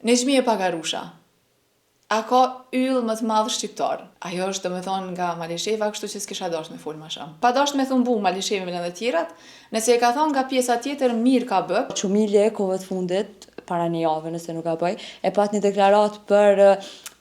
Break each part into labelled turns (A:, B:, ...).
A: Nejmi e Pagarusha. A ka yll më të madh shqiptar? Ajo është domethënë nga Malisheva, kështu që s'kisha dashur me fol më shumë. Pa dashur me thumbu Malishevën edhe të tjerat, nëse e ka thonë nga pjesa tjetër mirë ka bë.
B: Qumilje kohëve të fundit, para një jave nëse nuk gaboj, e pat një deklarat për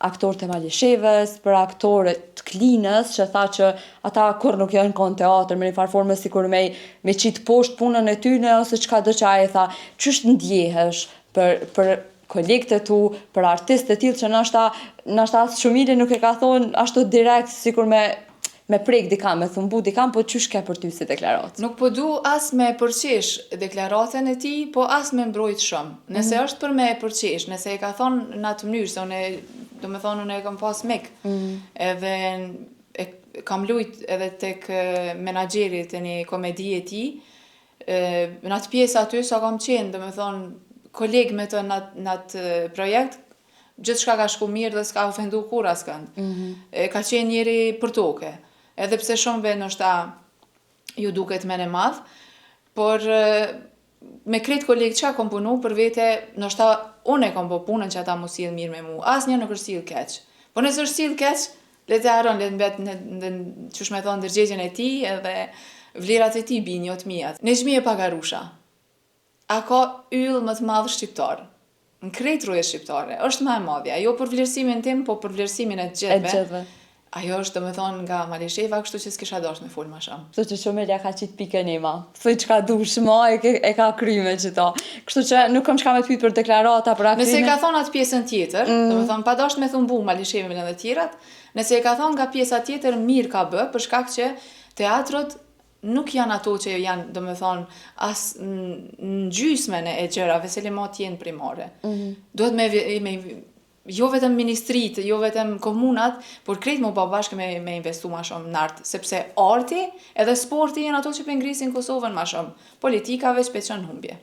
B: aktorët e Malishevës, për aktorët të Klinës, që tha që ata kur nuk janë kon teatr, me një farë forme sikur me qitë poshtë punën e tyne, ose çka do që ai tha, çysh ndjehesh për kolegët e tu, për artistë të tillë që nashta as Qumilje nuk e ka thonë ashtu direkt sikur me prek dikam, me thumbu dikam, po çysh ke për ty si deklaratë?
A: Nuk po du as me përqesh deklaratën e tij, po as me mbrojt shumë. Nëse është për me përqesh, nëse e ka thonë në atë mënyrë se unë e kam pas mik, edhe kam lujt edhe tek menaxherit e një komedie e tij, në atë pjesë aty sa kam qenë, domethënë koleg me të në atë projekt, gjithçka ka shku mirë dhe s'ka ofendu kur askënd. Ka qenë njeri për toke. Edhe pse shumëve ndoshta ju duket men e madh, por me krejt kolegë çka kom punu për vete, ndoshta unë e kom po punën që ata mu sill mirë me mu. Asnjë nuk është sill keq. Po nëse është sill keq, le të haron, le të mbet në çush me thon ndërgjegjjen e tij edhe vlerat e tij bin jo të mia. Nejmi e Pagarusha. A ka yll më të madh shqiptar? Në krejt rrugë shqiptare, është më e madhja, jo për vlerësimin tim, po për vlerësimin e të gjithëve. Ajo është domethënë nga Malisheva, kështu që s'kisha dashur me fol më shumë.
B: Kështu që Qumilja ka qit pikën ima. Thuj çka dush ma, e ka kry me qëta. Kështu që nuk kam çka me të pyet për deklarata, për aktimin.
A: Nëse e ka thonë atë pjesën tjetër, domethënë pa dashur me thumbu Malishevën edhe të tjerat, nëse e ka thonë nga pjesa tjetër mirë ka bë, për shkak që teatrot nuk janë ato që janë, domethënë, as në gjysmën e gjërave, se lemat jenë primare. Duhet me jo vetëm ministritë, jo vetëm komunat, por krejt më bashkë me investu ma shumë në art, sepse arti edhe sporti janë ato që për ngrisin Kosovën ma shumë. Politika veç pe qënë humbje.